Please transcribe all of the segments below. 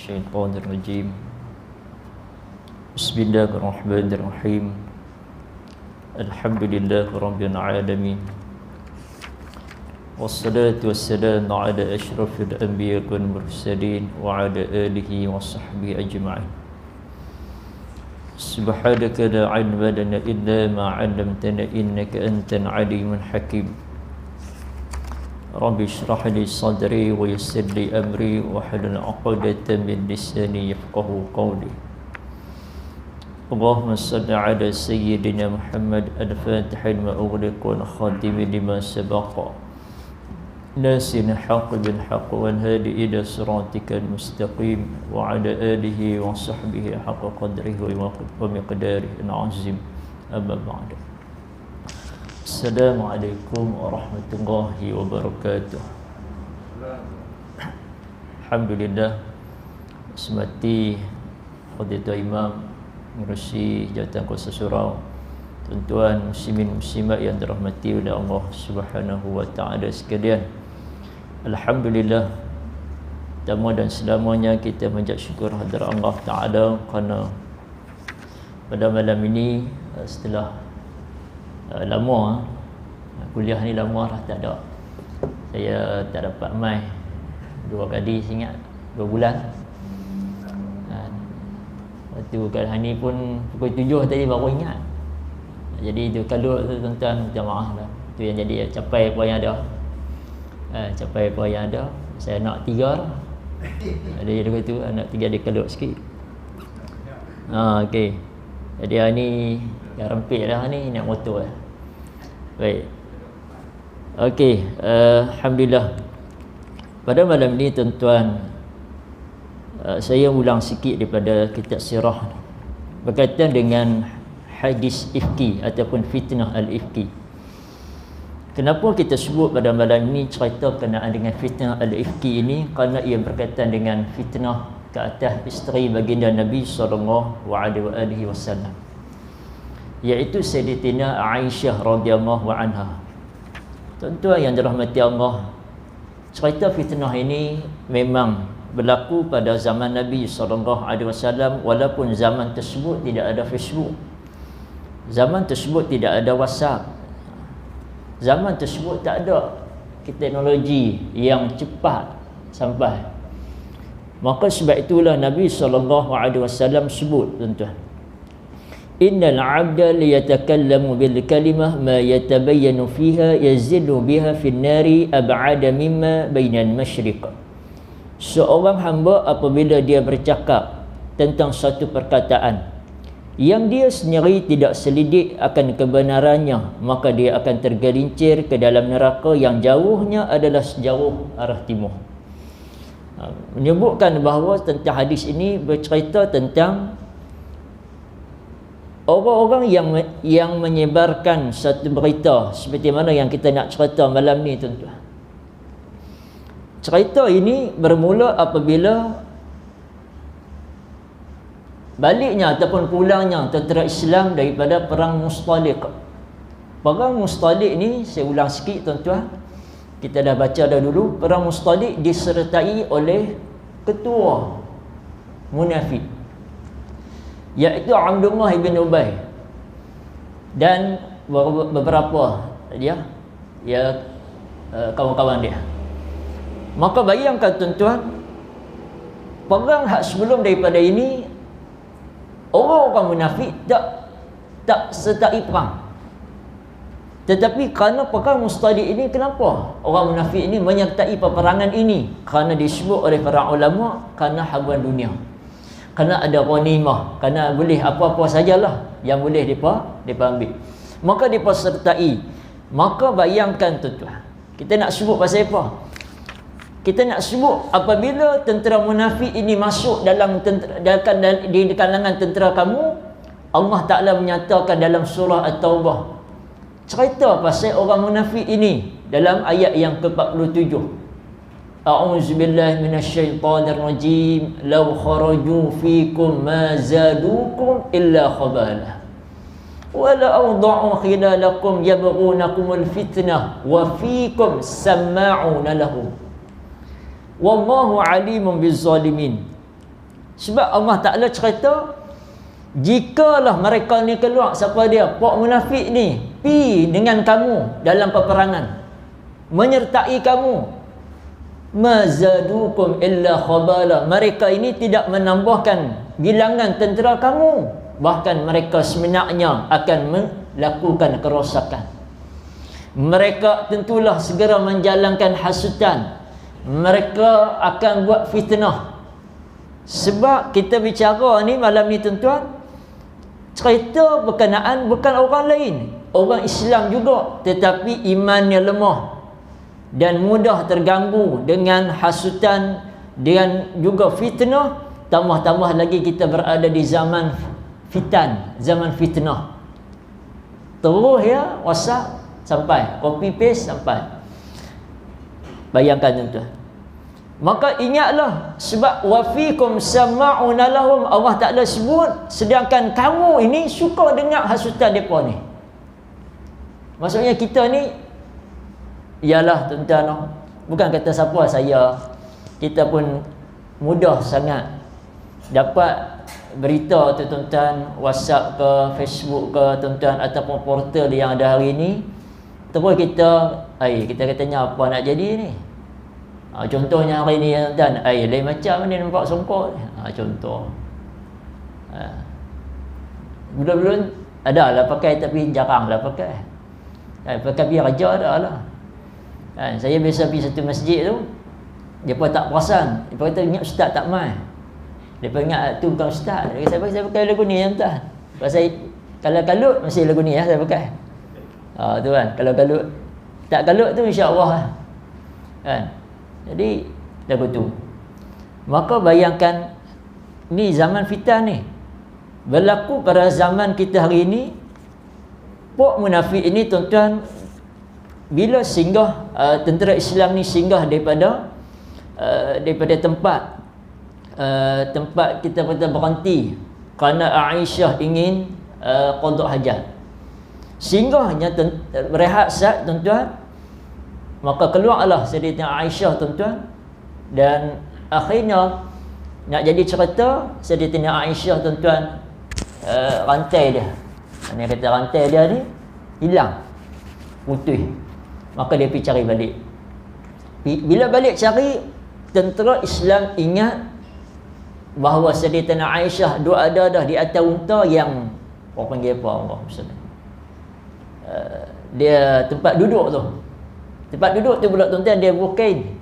الشيطان الرجيم بسم الله الرحمن الرحيم الحمد لله رب العالمين والصلاة والسلام على أشرف الأنبياء والمرسلين وعلى آله وصحبه أجمعين سبحانك لا علم لنا إلا ما علمتنا إنك أنت العليم الحكيم رب اشرح لي صدري ويسر لي أمري واحلل عقدة من لساني يفقهوا قولي اللهم صل على سيدنا محمد الفاتح لما أغلق والخاتم لما سبق ناصر الحق بالحق والهادي إلى صراطك المستقيم وعلى آله وصحبه حق قدره ومقداره العظيم أما بعد Assalamualaikum warahmatullahi wabarakatuh. Alhamdulillah, semati Fadilatul Imam Mengurusi Jawatan Kuasa Surau, tuan-tuan muslimin muslimat yang dirahmati oleh Allah Subhanahu wa taala sekalian. Alhamdulillah, pertama dan selamanya kita mengucap syukur hadirat Allah Taala kerana pada malam ini setelah lama kuliah ni lama dah tak ada. Saya tak dapat mai 2 kali, saya ingat 2 bulan. Waktu kali ni pun pukul 7 tadi baru ingat. Jadi itu kalau tu tuan-tuan minta maaf lah. Itu yang jadi capai apa yang ada. Capai apa yang ada. Saya nak 3 lah. Jadi dia kata anak 3 dia kalut sikit. Okey. Jadi hari ni yang rempit dah ni naik motor lah. Baik. Okey, alhamdulillah. Pada malam ni tuan-tuan, saya ulang sikit daripada kitab sirah berkaitan dengan hadis ifki ataupun fitnah al-ifki. Kenapa kita sebut pada malam ini cerita berkenaan dengan fitnah al-ifki ini? Kerana ia berkaitan dengan fitnah ke atas isteri baginda Nabi sallallahu alaihi wasallam, iaitu Sayyidatina Aisyah radhiyallahu anha. Tuan-tuan yang dirahmati Allah, cerita fitnah ini memang berlaku pada zaman Nabi SAW, walaupun zaman tersebut tidak ada Facebook, zaman tersebut tidak ada WhatsApp, zaman tersebut tak ada teknologi yang cepat sampai. Maka sebab itulah Nabi SAW sebut, tuan-tuan, Innal 'abda liyatakallamu bil kalimah ma yatabayyanu fiha yazillu biha fin nari ab'ada mimma bainal masyriq. Seorang hamba apabila dia bercakap tentang satu perkataan yang dia sendiri tidak selidik akan kebenarannya, maka dia akan tergelincir ke dalam neraka yang jauhnya adalah sejauh arah timur. Menyebutkan bahawa tentang hadis ini bercerita tentang orang-orang yang menyebarkan satu berita seperti mana yang kita nak cerita malam ni, tuan-tuan. Cerita ini bermula apabila baliknya ataupun pulangnya tentera Islam daripada perang Mustaliq. Perang Mustaliq ni saya ulang sikit, tuan-tuan. Kita dah baca dah dulu. Perang Mustaliq disertai oleh ketua munafik, iaitu Abdullah bin Ubay dan beberapa kawan-kawan dia. Maka bayangkan, tuan-tuan, perang hak sebelum daripada ini orang-orang munafik tak sertai perang. Tetapi kerana perang Mustaliq ini, kenapa orang munafik ini menyertai peperangan ini? Kerana disebut oleh para ulama kerana habuan dunia, kerana ada ghanimah, kerana boleh apa-apa sajalah yang boleh mereka ambil, maka mereka sertai. Maka bayangkan, tuan-tuan, kita nak sebut pasal apa? Kita nak sebut apabila tentera munafik ini masuk dalam di kalangan tentera kamu, Allah Ta'ala menyatakan dalam surah At-Taubah cerita pasal orang munafik ini dalam ayat yang ke-47. A'udzubillahi minasyaitonirrajim. Law kharaju fikum ma zadukum illa khabala wa la awda'u khilalakum yabghunakumul fitnah wa fikum sama'una lahum wallahu alimun bizzalimin. Sebab Allah Ta'ala cerita, jikalah mereka ni keluar, siapa dia? Pak munafik ni pi dengan kamu dalam peperangan, menyertai kamu, mazadukum illa khabala, mereka ini tidak menambahkan bilangan tentera kamu, bahkan mereka sebenarnya akan melakukan kerosakan. Mereka tentulah segera menjalankan hasutan, mereka akan buat fitnah. Sebab kita bicara ni malam ni tuan-tuan, cerita berkenaan bukan orang lain, orang Islam juga, tetapi imannya lemah dan mudah terganggu dengan hasutan dan juga fitnah. Tambah-tambah lagi kita berada di zaman fitan, zaman fitnah. Terus ya WhatsApp sampai, copy paste sampai. Bayangkan tuan-tuan. Maka ingatlah, sebab wafikum sama'una lahum, Allah Ta'ala sebut, sedangkan kamu ini suka dengar hasutan mereka ni. Maksudnya kita ni, ialah tuan-tuan, bukan kata siapa saya, kita pun mudah sangat dapat berita tu tuan-tuan, WhatsApp ke, Facebook ke tuan-tuan, ataupun portal yang ada hari ni. Terus kita katanya apa nak jadi ni. Contohnya hari ni tuan-tuan, lain macam ni nampak songkok. Contoh. Belum-belum ada lah pakai, tapi jarang lah pakai. Pakai biar aja ada lah. Saya biasa pergi satu masjid tu, dia pun tak perasan. Dia kata, ingat ustaz tak mai. Dia pun ingat tu bukan ustaz. Dia kata, saya pakai lagu ni tuan-tuan. Kalau kalut masih lagu ni saya pakai. Tu kan, kalau kalut. Tak kalut tu insya-Allah lah. Kan? Jadi lagu tu. Maka bayangkan, ni zaman fitan ni berlaku pada zaman kita hari ini. Pak munafik ini tuan-tuan, bila singgah tentera Islam ni singgah daripada tempat kita kata berhenti kerana Aisyah ingin qada hajat. Singgahnya berehat sat tuan-tuan, maka keluarlah Sayyidatina Aisyah tuan-tuan, dan akhirnya nak jadi cerita, Sayyidatina Aisyah tuan-tuan, rantai dia, mana kata rantai dia ni hilang, putih. Maka dia pergi cari balik. Bila balik cari, tentera Islam ingat bahawa Sayyidatina Aisyah ada dah di atas unta yang orang panggil apa Allah maksudnya, dia tempat duduk tu. Tempat duduk tu pula tuan-tuan, dia bukain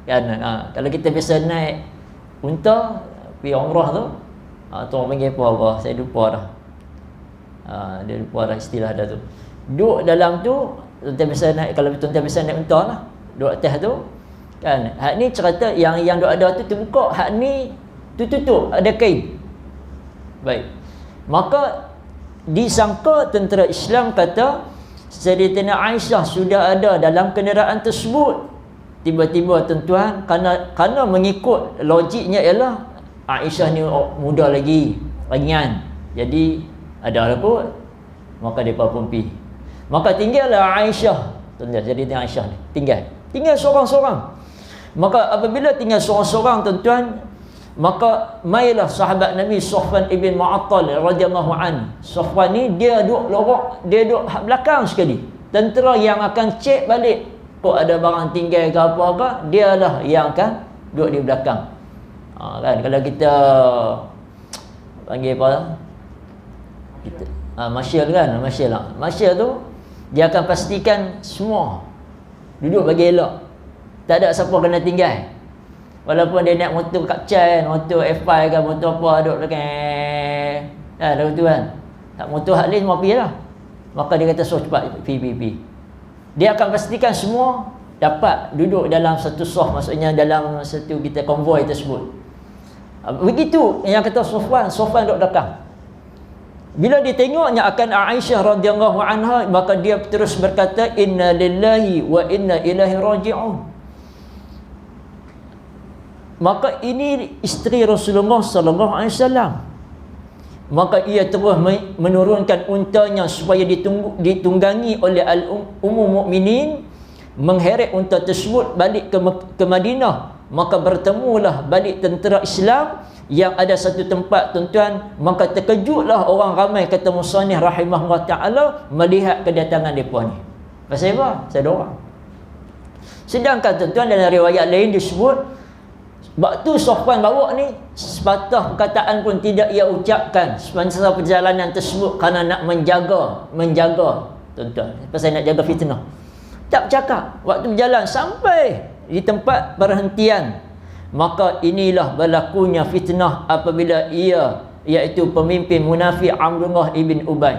kan. Kalau kita biasa naik unta pergi umrah tu, tu orang panggil apa Allah, saya lupa dah. Dia lupa dah istilah dah tu. Duduk dalam tu, tuan-tuan biasa naik, kalau tuan-tuan biasa naik unta lah, duduk atas tu kan. Hak ni cerita yang duduk ada tu terbuka, hak ni tu tutup, ada kain. Baik. Maka disangka tentera Islam kata Sayyidatina Aisyah sudah ada dalam kenderaan tersebut. Tiba-tiba tuan-tuan, kerana mengikut logiknya ialah Aisyah ni muda lagi, ringan, jadi ada lah kot. Maka mereka pun pergi. Maka tinggallah Aisyah tuan-tuan, Sayyidatina Aisyah ni tinggal seorang-seorang. Maka apabila tinggal seorang-seorang tuan-tuan, maka mailah sahabat Nabi Safwan ibn Mu'attal radhiyallahu an. Safwan ni dia duduk lorok, dia duduk belakang sekali. Tentera yang akan cek balik kok ada barang tinggal ke apa-apa, dia lah yang akan duduk di belakang. Kan kalau kita panggil apa? Kita marshal kan, marshal tu dia akan pastikan semua duduk bagi elok. Tak ada siapa kena tinggal. Walaupun dia naik motor Kapcan, motor F5 kan, motor apa, duduk belakang. Lalu tu kan. Tak motor hak lain semua pergi lah. Maka dia kata, so cepat, pergi. Dia akan pastikan semua dapat duduk dalam satu soh, maksudnya dalam satu kita konvoi tersebut. Begitu yang kata Safwan duduk belakang. Bila dia tengoknya akan Aisyah radhiyallahu anha, maka dia terus berkata, inna lillahi wa inna ilaihi raji'un. Maka ini isteri Rasulullah sallallahu alaihi wasallam. Maka ia terus menurunkan untanya supaya ditunggangi oleh al-ummul mukminin, mengheret unta tersebut balik ke Madinah. Maka bertemulah balik tentera Islam yang ada satu tempat tuan-tuan, maka terkejutlah orang ramai, kata musannif rahimahullah ta'ala, melihat kedatangan mereka ni. Pasal apa? Pasal orang. Sedangkan tuan-tuan dalam riwayat lain disebut, waktu Safwan bawa ni, sepatah perkataan pun tidak ia ucapkan semasa perjalanan tersebut, kerana nak menjaga tuan-tuan, pasal nak jaga fitnah. Tak bercakap waktu berjalan sampai di tempat perhentian. Maka inilah berlakunya fitnah apabila ia, iaitu pemimpin munafik Abdullah ibn Ubay,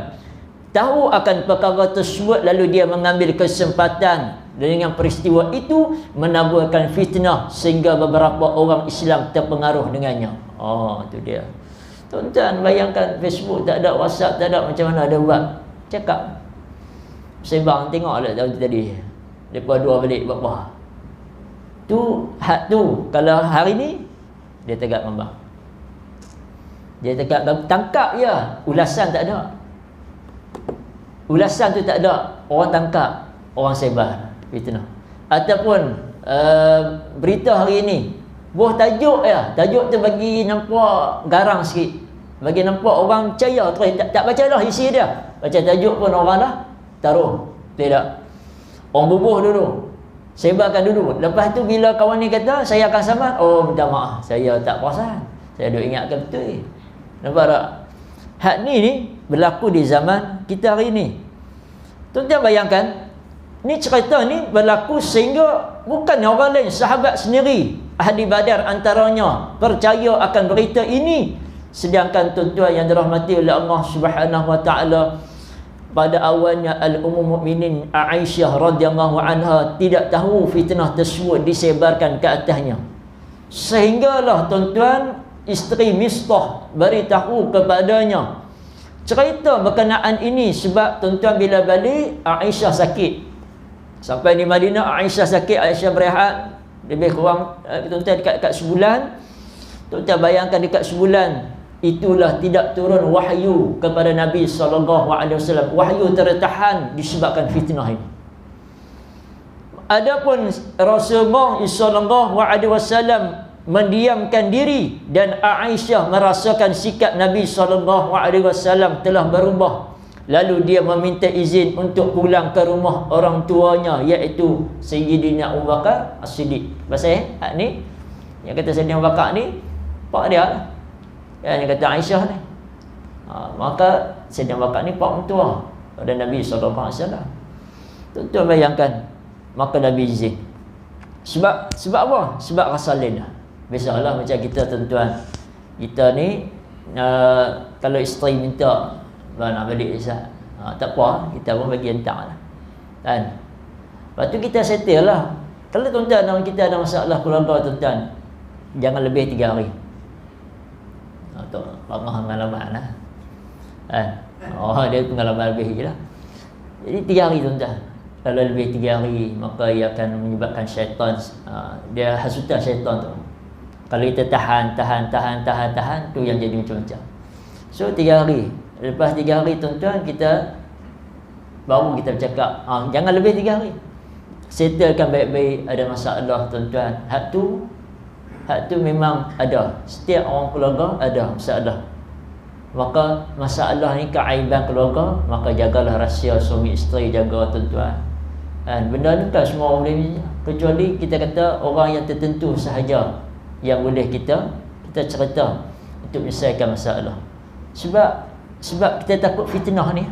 tahu akan perkara tersebut, lalu dia mengambil kesempatan dengan peristiwa itu menaburkan fitnah sehingga beberapa orang Islam terpengaruh dengannya. Oh, tu dia. Tuan-tuan bayangkan, Facebook tak ada, WhatsApp tak ada, macam mana ada buat? Cakap. Sebang tengoklah tadi. Depa dua balik buat apa? Tu kalau hari ni dia tegak gambar. Dia tegak tangkap je, ulasan tak ada. Ulasan tu tak ada, orang tangkap, orang sebar fitnah. Ataupun berita hari ni buah tajuk ya, tajuk tu bagi nampak garang sikit, bagi nampak orang percaya terus tak bacalah isi dia. Baca tajuk pun orang dah taruh. Tidak. Orang bubuh dulu, sebarkan dulu. Lepas tu bila kawan ni kata saya akan saman, oh minta maaf, saya tak perasan, saya duk ingatkan betul. Nampak tak? Hak ni berlaku di zaman kita hari ni. Tuan-tuan bayangkan, ni cerita ni berlaku sehingga bukan orang lain, sahabat sendiri ahli Badar antaranya percaya akan berita ini. Sedangkan tuan-tuan yang dirahmati oleh Allah Subhanahu wa taala, pada awalnya al-ummul mukminin Aisyah radhiyallahu anha tidak tahu fitnah tersebut disebarkan ke atasnya. Sehinggalah tuan-tuan isteri Mistah beritahu kepadanya cerita berkenaan ini, sebab tuan-tuan bila balik Aisyah sakit. Sampai di Madinah Aisyah sakit, Aisyah berehat lebih kurang tuan-tuan dekat sebulan. Tuan-tuan bayangkan dekat sebulan itulah tidak turun wahyu kepada Nabi SAW. Wahyu tertahan disebabkan fitnah ini. Adapun Rasulullah SAW mendiamkan diri, dan Aisyah merasakan sikap Nabi SAW telah berubah. Lalu dia meminta izin untuk pulang ke rumah orang tuanya, iaitu Sayyidina Abu Bakar As-Siddiq. Pasal ni yang kata Sayyidina Abu Bakar ni pak dia lah, yang kata Aisyah ni. Maka Sayyidina Abu Bakar ni pak mentua pada Nabi SAW. Tuan-tuan bayangkan, maka Nabi izin. Sebab apa? Sebab rasa lain lah. Biasalah macam kita tuan-tuan, kita ni kalau isteri minta nak balik Isyak, tak apa, kita pun bagi hantar lah kan. Lepas tu kita settle lah. Kalau tuan-tuan kita ada masalah keluarga tuan-tuan, jangan lebih 3 hari. Untuk pengalaman lah kan. Dia pengalaman lebih je lah. Jadi 3 hari tuan-tuan. Kalau lebih 3 hari, maka ia akan menyebabkan syaitan, dia hasutan syaitan tu. Kalau kita tahan, tu yang jadi macam-macam. So 3 hari. Lepas 3 hari tuan-tuan, kita baru kita bercakap, jangan lebih 3 hari. Settlekan baik-baik. Ada masalah tuan-tuan, hak tu memang ada. Setiap orang keluarga ada masalah. Maka masalah ni keaiban keluarga, maka jagalah rahsia suami isteri, jaga tuan-tuan. Dan benda ni kan semua orang boleh, kecuali kita kata orang yang tertentu sahaja yang boleh kita cerita untuk menyelesaikan masalah. Sebab kita takut fitnah ni.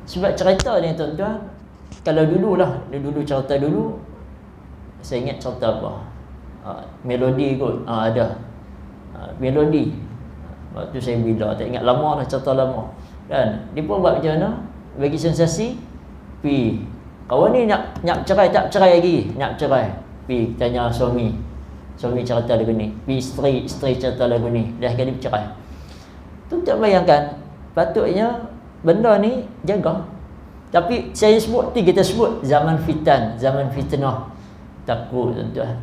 Sebab cerita ni tuan-tuan, kalau dululah, dulu cerita dulu, saya ingat cerita apa? Melodi kot, ada melodi. Waktu saya bila, tak ingat, lama dah, cerita lama. Dan dia pun buat macam mana? Bagi sensasi, pi kawan ni nak cerai, tak cerai lagi, nak cerai. Pi tanya suami cerita lagu ni. Pi isteri cerita lagu ni. Dah kali bercerai. Tu tak bayangkan, patutnya benda ni jaga. Tapi kita sebut zaman fitnah. Takut tuan-tuan,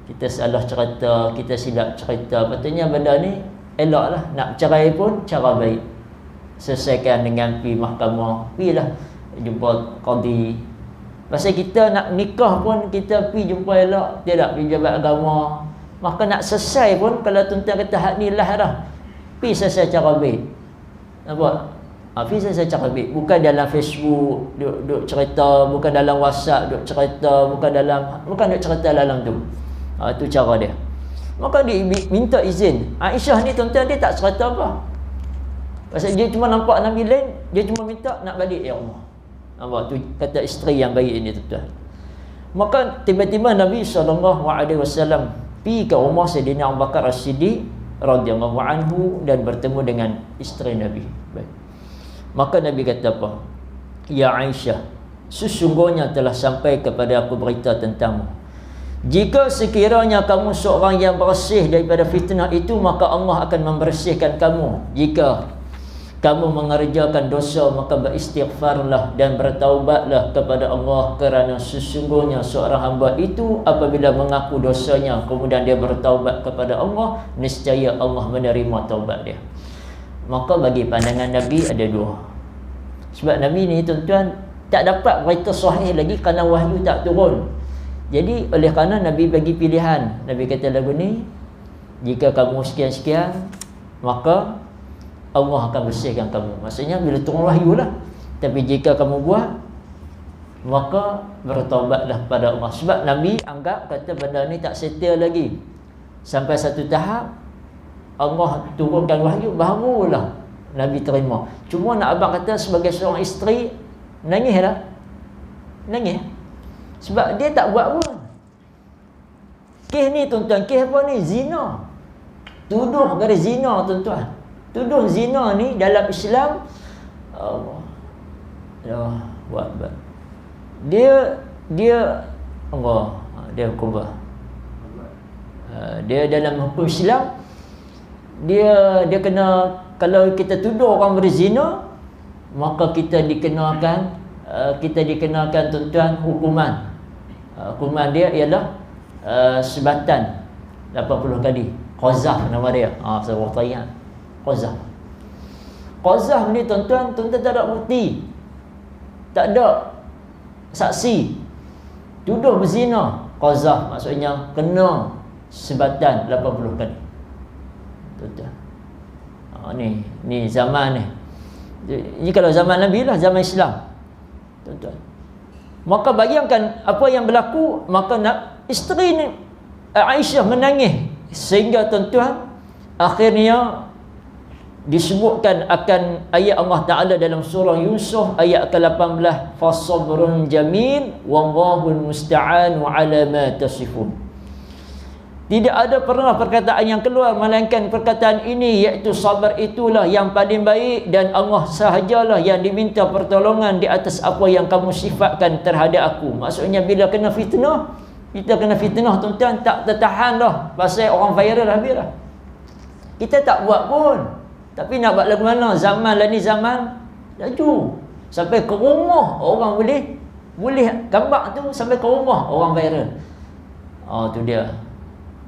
kita salah cerita, kita silap cerita. Patutnya benda ni eloklah. Nak cerai pun cara baik, selesaikan dengan pi mahkamah, pi lah jumpa qadi. Pasal kita nak nikah pun kita pi jumpa elok, tidak pi jabat agama, Maka nak selesai pun, kalau tuan-tuan kata hak ni lah dah, pergi selesai cara baik. Nampak? Pergi selesai cara baik. Bukan dalam Facebook duk cerita, bukan dalam WhatsApp duk cerita, bukan duk cerita dalam tu. Tu cara dia. Maka dia minta izin. Aisyah ni tuan-tuan, dia tak cerita apa. Pasal dia cuma nampak Nabi lain, dia cuma minta nak balik, ya Allah. Nampak? Tu kata isteri yang baik ini, tuan-tuan. Maka tiba-tiba Nabi SAW pergi ke rumah Sayyidina Abu Bakar As-Siddiq radhiyallahu anhu dan bertemu dengan isteri Nabi. Baik. Maka Nabi kata apa? Ya Aisyah, sesungguhnya telah sampai kepada aku berita tentangmu. Jika sekiranya kamu seorang yang bersih daripada fitnah itu, maka Allah akan membersihkan kamu. Jika kamu mengerjakan dosa, maka beristighfarlah dan bertaubatlah kepada Allah, kerana sesungguhnya seorang hamba itu apabila mengaku dosanya kemudian dia bertaubat kepada Allah, nescaya Allah menerima taubat dia. Maka bagi pandangan Nabi ada dua. Sebab Nabi ni tuan-tuan tak dapat berita sahih lagi kerana wahyu tak turun. Jadi oleh kerana Nabi bagi pilihan, Nabi kata lagu ni, jika kamu sekian-sekian, maka Allah akan bersihkan kamu. Maksudnya bila turun wahyu lah. Tapi jika kamu buat, maka bertaubatlah pada Allah. Sebab Nabi anggap kata benda ni tak settle lagi. Sampai satu tahap Allah turunkan wahyu, barulah Nabi terima. Cuma nak abang kata sebagai seorang isteri, nangis lah. Nangis. Sebab dia tak buat pun. Kes ni tuan-tuan, kes apa ni? Zina. Tuduh kepada zina tuan-tuan. Tuduh zina ni dalam Islam, Allah Akbar. Dia Allah, dia hukum dia dalam hukum Islam, dia kena, kalau kita tuduh orang berzina, maka kita dikenakan tuan-tuan hukuman. Hukuman dia ialah sebatan 80 kali. Qazaf nama dia. Saya tanya. Qazaf ni tuan-tuan tak ada bukti, tak ada saksi, tuduh berzina. Qazaf maksudnya kena sebatan 80 kali, tuan-tuan. Ni zaman ni. Ini kalau zaman Nabi lah, zaman Islam, tuan-tuan. Maka bayangkan apa yang berlaku. Maka isteri ni Aisyah menangis sehingga tuan-tuan akhirnya disebutkan akan ayat Allah Ta'ala dalam surah Yusuf ayat ke-18, fasabrun jamil wallahul musta'anu ala ma tasifun. Tidak ada pernah perkataan yang keluar melainkan perkataan ini, iaitu sabar itulah yang paling baik dan Allah sahajalah yang diminta pertolongan di atas apa yang kamu sifatkan terhadap aku. Maksudnya bila kena fitnah, kita kena fitnah tuan-tuan, tak tertahan dah. Pasal orang viral habis dah. Kita tak buat pun. Tapi nak buat lagu mana? Zaman lah ni zaman laju. Sampai ke rumah orang boleh gambar tu, sampai ke rumah orang viral. Tu dia.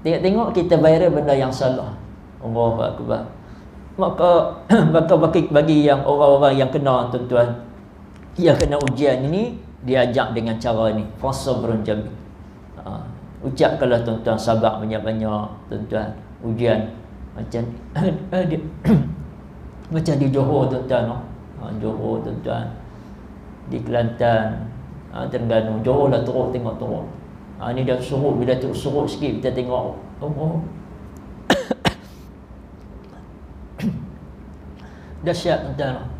Tengok kita viral benda yang salah. Allahu Akbar. Maka bagi yang orang-orang yang kena tuan-tuan, yang kena ujian ini, diajak dengan cara ni, fasabrun jamil. Ucapkanlah tuan-tuan sabar banyak-banyak tuan-tuan. Ujian macam dia macam di Johor tuan-tuan, Johor tuan-tuan, di Kelantan, Terengganu, Johor lah teruk, tengok teruk. Ni dah surut, bila tu surut sikit kita tengok. Dahsyat tuan-tuan,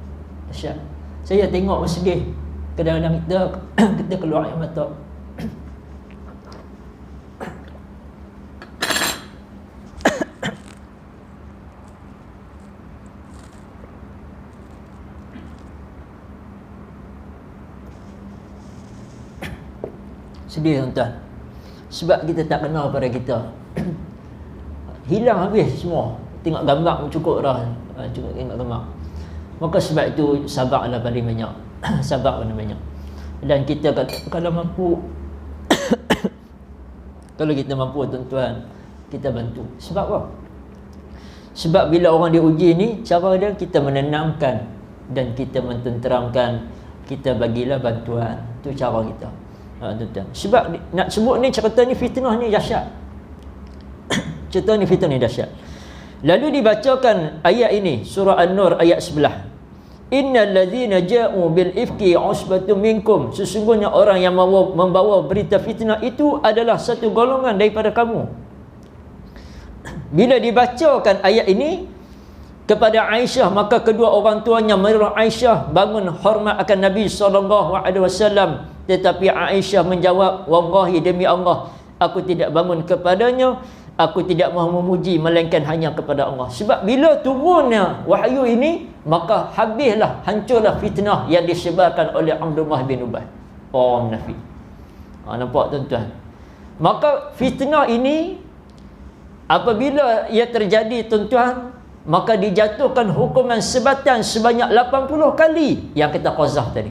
dahsyat. Saya tengok sedih. Kadang-kadang kita keluar air mata. Sedih tuan-tuan. Sebab kita tak kenal pada kita. Hilang habis semua. Tengok gambar pun cukup dah. Cukup tengok gambar. Maka sebab itu sabarlah paling banyak. Sabar paling banyak. Dan kita kalau mampu kalau kita mampu tuan-tuan, kita bantu. Sebab apa? Sebab bila orang diuji ni, cara dia kita menenangkan dan kita mententeramkan, kita bagilah bantuan. Itu cara kita. Tuan-tuan. Sebab nak sebut ni cerita ni fitnah ni dahsyat. Cerita ni fitnah ni dahsyat. Lalu dibacakan ayat ini, surah An-Nur ayat 11. Innal ladzina ja'u bil ifki usbatun minkum, sesungguhnya orang yang membawa berita fitnah itu adalah satu golongan daripada kamu. Bila dibacakan ayat ini kepada Aisyah, maka kedua orang tuanya menyuruh Aisyah bangun hormat akan Nabi SAW. Tetapi Aisyah menjawab, wallahi demi Allah, aku tidak bangun kepadanya, aku tidak mahu memuji melainkan hanya kepada Allah. Sebab bila turunnya wahyu ini, maka habislah, hancurlah fitnah yang disebarkan oleh Abdullah bin Ubay, orang munafik. Nampak tuan-tuan? Maka fitnah ini apabila ia terjadi tuan-tuan, maka dijatuhkan hukuman sebatan sebanyak 80 kali yang kita qazah tadi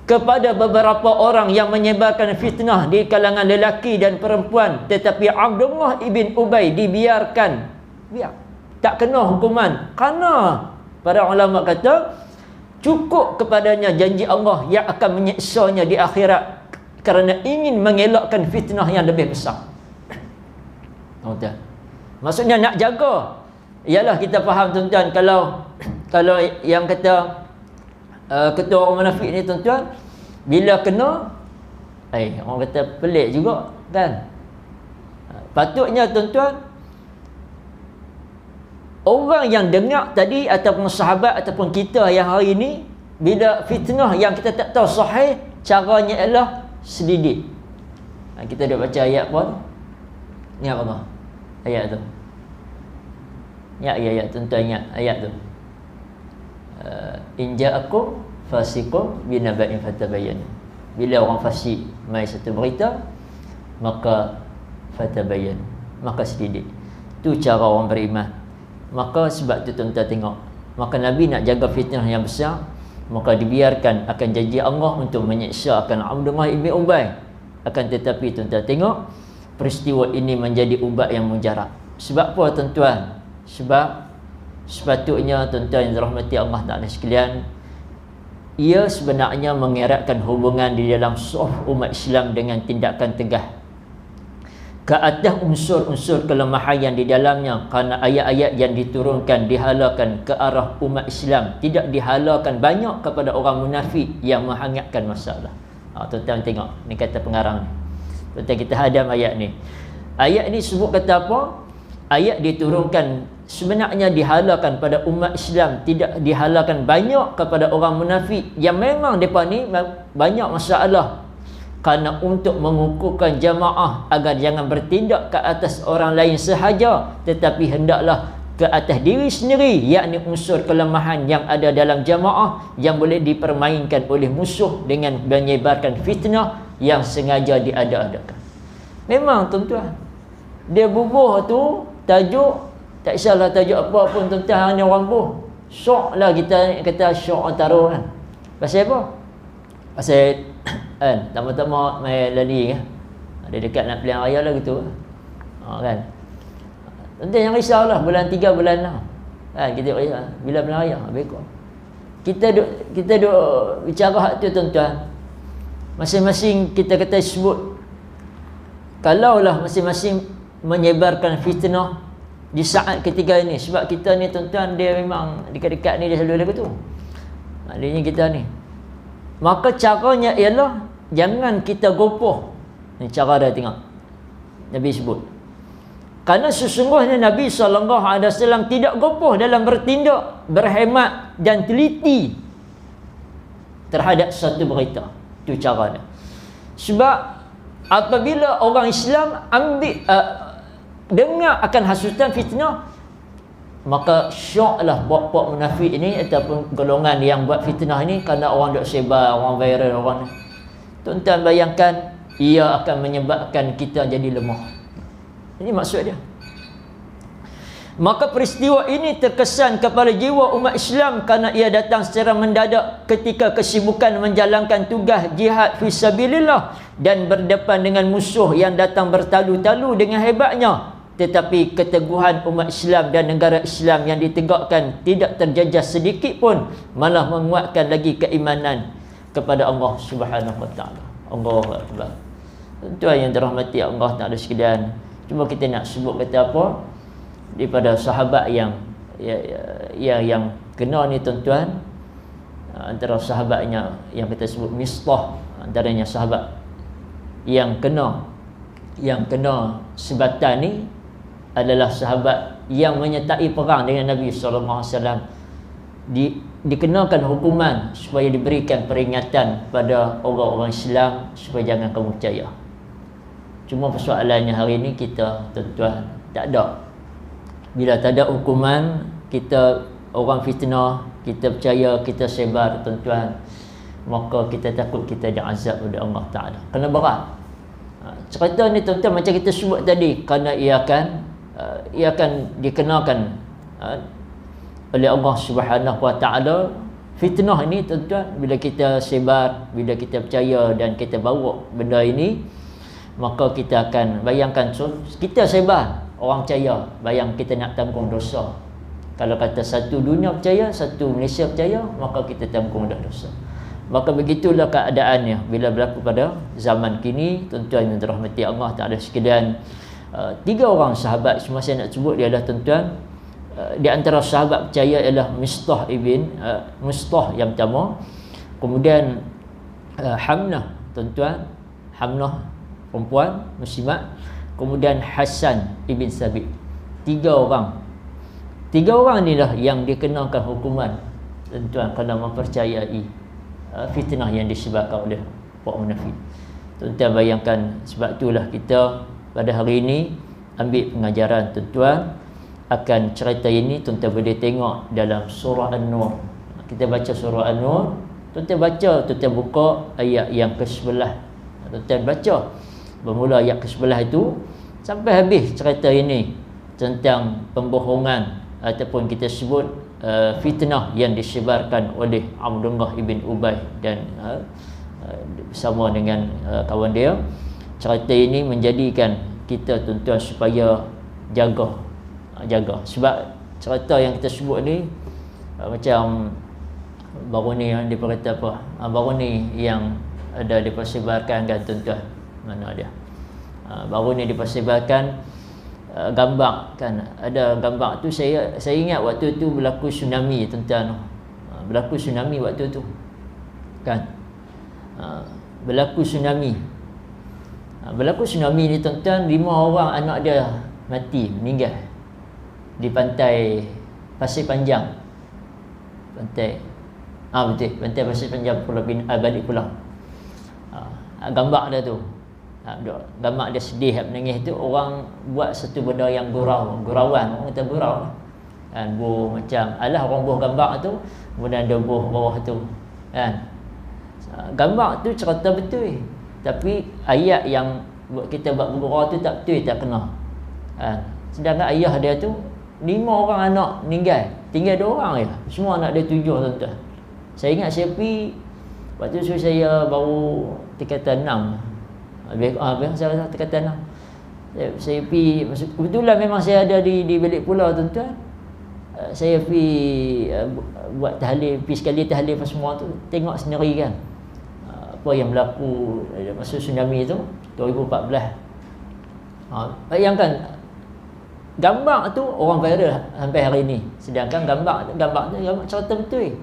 kepada beberapa orang yang menyebarkan fitnah di kalangan lelaki dan perempuan. Tetapi Abdullah ibn Ubay dibiarkan, tak kena hukuman, kerana para ulama kata cukup kepadanya janji Allah yang akan menyiksanya di akhirat kerana ingin mengelakkan fitnah yang lebih besar. Maksudnya nak jaga. Ialah kita faham tuan-tuan, kalau yang kata ketua orang munafik ni tuan-tuan, bila kena orang kata pelik juga kan. Patutnya tuan-tuan, orang yang dengar tadi ataupun sahabat ataupun kita yang hari ini, bila fitnah yang kita tak tahu sahih, caranya ialah selidik. Kita dah baca ayat pun. Ni apa? Ayat tu. Ya, tuan-tuan ingat ayat tu. In ja'akum fasiqun binaba'in fatabayyanu. Bila orang fasik mai satu berita, maka fatabayyanu, maka selidik. Tu cara orang beriman. Maka sebab tu tuan-tuan tengok, maka Nabi nak jaga fitnah yang besar, maka dibiarkan akan janji Allah untuk menyiksa akan Abdullah ibn Ubay. Akan tetapi tuan-tuan tengok, peristiwa ini menjadi ubat yang mujarab. Sebab apa tuan-tuan? Sebab sepatutnya tuan-tuan yang dirahmati Allah Ta'ala sekalian, ia sebenarnya mengeratkan hubungan di dalam saf umat Islam dengan tindakan tegas ke atas unsur-unsur kelemahan yang di dalamnya, kerana ayat-ayat yang diturunkan dihalalkan ke arah umat Islam, tidak dihalalkan banyak kepada orang munafik yang menghangatkan masalah. Tuan-tuan tengok, ni kata pengarang ni. Tuan-tuan kita hadam ayat ni. Ayat ni sebut kata apa? Ayat diturunkan sebenarnya dihalalkan pada umat Islam, tidak dihalalkan banyak kepada orang munafik yang memang mereka ni banyak masalah. Kerana untuk mengukuhkan jamaah agar jangan bertindak ke atas orang lain sahaja, tetapi hendaklah ke atas diri sendiri, yakni unsur kelemahan yang ada dalam jamaah yang boleh dipermainkan oleh musuh dengan menyebarkan fitnah yang sengaja diada-adakan. Memang tuan-tuan, dia bubuh tu tajuk, tak salah tajuk apa pun tuan-tuan, hanya orang buh. Syok lah kita kata syok taruh kan. Pasal apa? Pasal kan, tama-tama main lali kan. Ada dekat nak pilihan raya lah gitu. Kan. Tuan-tuan yang risaulah bulan 3 bulan 6. Kan kita risau bila pilihan raya bekor. Kita duk bicara hak tu tuan-tuan. Masing-masing kita kata sebut, kalaulah masing-masing menyebarkan fitnah di saat ketiga ini, sebab kita ni tuan-tuan, dia memang dekat-dekat ni dia selalu lagu tu. Maknanya kita ni, maka caranya ialah jangan kita gopoh. Ni cara dia tengok Nabi sebut, kerana sesungguhnya Nabi SAW tidak gopoh dalam bertindak, berhemat dan teliti terhadap satu berita. Itu cara dia. Sebab apabila orang Islam ambil dengar akan hasutan fitnah, maka syoklah buat-buat munafik ini ataupun golongan yang buat fitnah ini, kerana orang duk sebar, orang viral, orang. Tuan-tuan bayangkan, ia akan menyebabkan kita jadi lemah. Ini maksud dia. Maka peristiwa ini terkesan kepada jiwa umat Islam kerana ia datang secara mendadak ketika kesibukan menjalankan tugas jihad fisabilillah dan berdepan dengan musuh yang datang bertalu-talu dengan hebatnya. Tetapi keteguhan umat Islam dan negara Islam yang ditegakkan tidak terjejas sedikit pun, malah menguatkan lagi keimanan kepada Allah Subhanahu Wa Taala. Allahu Akbar. Tuan yang dirahmati Allah Taala sekalian, Cuma kita nak sebut kata apa daripada sahabat yang yang kena ni tuan-tuan, antara sahabatnya yang kita sebut Mistah, antaranya sahabat yang kena sebatan ni adalah sahabat yang menyertai perang dengan Nabi sallallahu alaihi wasallam. Dikenakan hukuman supaya diberikan peringatan pada orang-orang Islam supaya jangan kamu percaya. Cuma persoalannya hari ni kita tuan-tuan tak ada. Bila tak ada hukuman, kita orang fitnah, kita percaya, kita sebar tuan-tuan, maka kita takut kita diazab oleh Allah Ta'ala. Kena berat. Cerita ni tuan-tuan macam kita sebut tadi, kerana ia akan dikenakan oleh Allah Subhanahu Wa Ta'ala. Fitnah ini tuan-tuan, bila kita sebar, bila kita percaya dan kita bawa benda ini, maka kita akan bayangkan, kita sebar, orang percaya, bayang kita nak tanggung dosa. Kalau kata satu dunia percaya, satu Malaysia percaya, maka kita tanggung dah dosa. Maka begitulah keadaannya bila berlaku pada zaman kini tuan-tuan yang dirahmati Allah Ta'ala sekalian. 3 orang sahabat, semua saya nak sebut dia adalah tuan-tuan, di antara sahabat percaya ialah Mistah yang pertama, kemudian Hamnah tuan-tuan, Hamnah perempuan muslimat, kemudian Hasan ibn Sabit. 3 orang inilah yang dikenakan hukuman tuan-tuan kerana mempercayai fitnah yang disebarkan oleh pak munafik. Tuan-tuan bayangkan, sebab itulah kita pada hari ini ambil pengajaran tuan-tuan akan cerita ini. Tuan-tuan boleh tengok dalam surah An-Nur. Kita baca surah An-Nur, tuan-tuan baca, tuan-tuan buka ayat yang ke-11. Tuan-tuan baca bermula ayat ke-11 itu sampai habis cerita ini tentang pembohongan ataupun kita sebut fitnah yang disebarkan oleh Abdullah ibn Ubay dan bersama dengan kawan dia. Cerita ini menjadikan kita tuan-tuan supaya jaga. Sebab cerita yang kita sebut ni macam baru ni yang diperkata apa, baru ni yang ada dipersebarkan kan tuan-tuan, mana dia baru ni dipersebarkan gambar kan, ada gambar tu. Saya ingat waktu tu berlaku tsunami tuan-tuan, berlaku tsunami waktu tu kan, berlaku tsunami ni tuan-tuan. 5 orang anak dia mati, meninggal di pantai Pasir Panjang, pantai Pasir Panjang, Pulau balik pulau. Gambar dia tu, gambar dia sedih, menangis tu. Orang buat satu benda yang gurauan, orang kata gurau kan, buh macam alah orang buh gambar tu, kemudian ada buh bawah tu kan. Gambar tu cerita betul, tapi ayat yang buat kita buat bergurau tu tak betul, tak kena kan. Sedangkan ayah dia tu 5 orang anak meninggal, tinggal 2 orang je, semua anak dia 7 tuan-tuan. Saya ingat saya pergi waktu tu, saya baru tingkatan 6, saya tingkatan 6. Saya pergi, kebetulan memang saya ada di balik pulau tuan-tuan. Saya pergi buat tahlil, pergi sekali tahlil apa semua tu, tengok sendiri kan apa yang berlaku masa tsunami tu 2014. Bayangkan, gambar tu orang viral sampai hari ni. Sedangkan gambar cerita betul.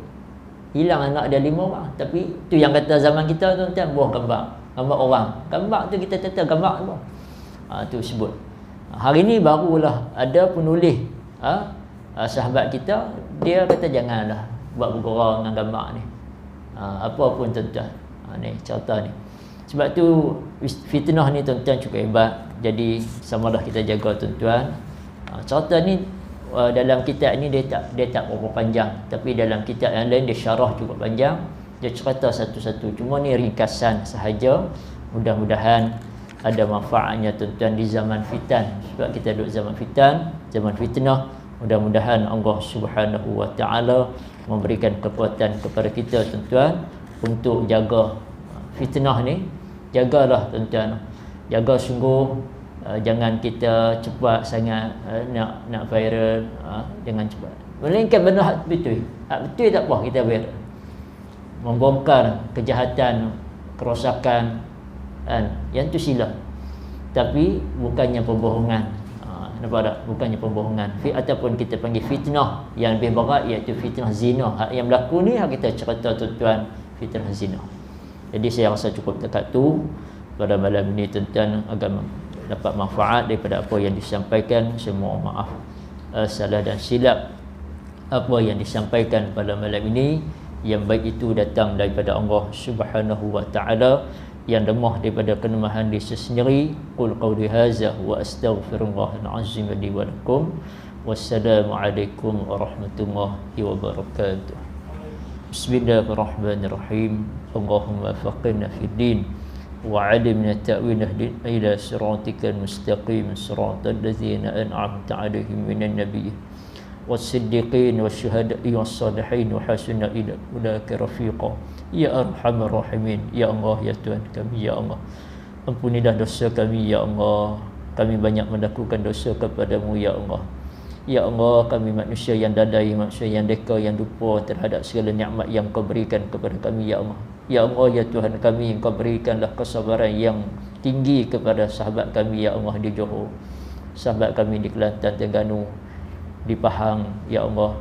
Hilang anak dia 5 orang. Tapi tu yang kata zaman kita tuan-tuan, buah gambar orang. Gambar tu kita tetap gambar apa. Tu sebut. Hari ni barulah ada penulis sahabat kita, dia kata janganlah buat bergurau dengan gambar ni. Apa pun tuan-tuan. Ni cerita ni. Sebab tu fitnah ni tuan-tuan cukup hebat. Jadi samalah kita jaga tuan-tuan. Cerita ni dalam kitab ni dia tak berapa panjang, tapi dalam kitab yang lain dia syarah cukup panjang. Dia cerita satu-satu. Cuma ni ringkasan sahaja. Mudah-mudahan ada manfaatnya tuan-tuan di zaman fitan. Sebab kita duduk zaman fitan, zaman fitnah. Mudah-mudahan Allah Subhanahu Wa Ta'ala memberikan kekuatan kepada kita tuan-tuan untuk jaga fitnah ni. Jagalah tuan-tuan, jaga sungguh. Jangan kita cepat sangat nak viral, jangan cepat. Melainkan benda hak betul. Hak betul tak apa kita viral. Membongkar kejahatan, kerosakan kan, yang tu silap. tapi bukannya pembohongan. Nampak tak? Bukannya pembohongan. Ataupun kita panggil fitnah yang lebih berat, iaitu fitnah zina. Yang berlaku ni kita cerita tuan-tuan, fitnah zina. Jadi saya rasa cukup dekat tu pada malam ini tuan-tuan, agar dapat manfaat daripada apa yang disampaikan. Semua maaf salah dan silap apa yang disampaikan pada malam ini. Yang baik itu datang daripada Allah Subhanahu wa taala, yang lemah daripada kelemahan diri sendiri. Qul qawli hadza wa astaghfirullahal azim li wa lakum. Wassalamualaikum warahmatullahi wabarakatuh. Bismillahirrahmanirrahim. Allahumma faqihna fid din wa 'allimna ta'wil ila siratikal mustaqim, siratal ladzina an'amta 'alaihim minan nabiyyin was-siddiqin wasyuhada'i was-salihin wa hasuna ulaika rafiqa. Ya Arhamar Rahimin, ya Allah, ya Tuhan kami, ya Allah, ampunilah dosa kami, ya Allah. Kami banyak melakukan dosa kepadamu, ya Allah. Ya Allah, kami manusia yang dadai, manusia yang deka, yang lupa terhadap segala nikmat yang Kau berikan kepada kami, ya Allah. Ya Allah, ya Tuhan kami, Kau berikanlah kesabaran yang tinggi kepada sahabat kami, ya Allah, di Johor, sahabat kami di Kelantan, Terengganu, di Pahang, ya Allah,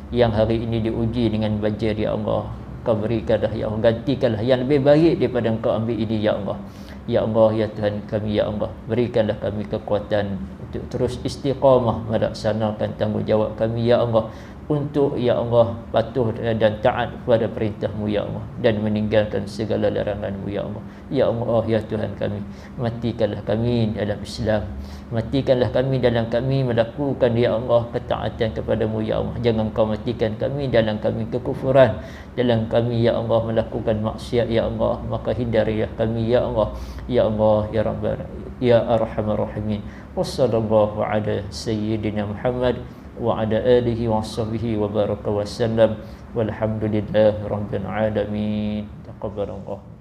yang hari ini diuji dengan banjir, ya Allah. Kau berikanlah, ya Allah, gantikanlah yang lebih baik daripada Engkau ambil ini, ya Allah. Ya Allah, ya Tuhan kami, ya Allah, berikanlah kami kekuatan untuk terus istiqamah melaksanakan tanggungjawab kami, ya Allah, untuk, ya Allah, patuh dan taat kepada perintah-Mu, ya Allah, dan meninggalkan segala larangan-Mu, ya Allah. Ya Allah, ya Tuhan kami, matikanlah kami dalam Islam, matikanlah kami dalam kami melakukan, ya Allah, ketaatan kepadamu, ya Allah. Jangan Kau matikan kami dalam kami kekufuran, dalam kami, ya Allah, melakukan maksiat, ya Allah. Maka hindarilah kami, ya Allah, ya Allah, ya Rabbana, ya Arhamar Rahimin. Wassallallahu ala sayyidina Muhammad wa ala alihi wa sahbihi wa baraka wa sallam. Walhamdulillahi rabbil alamin. Taqabbalallah.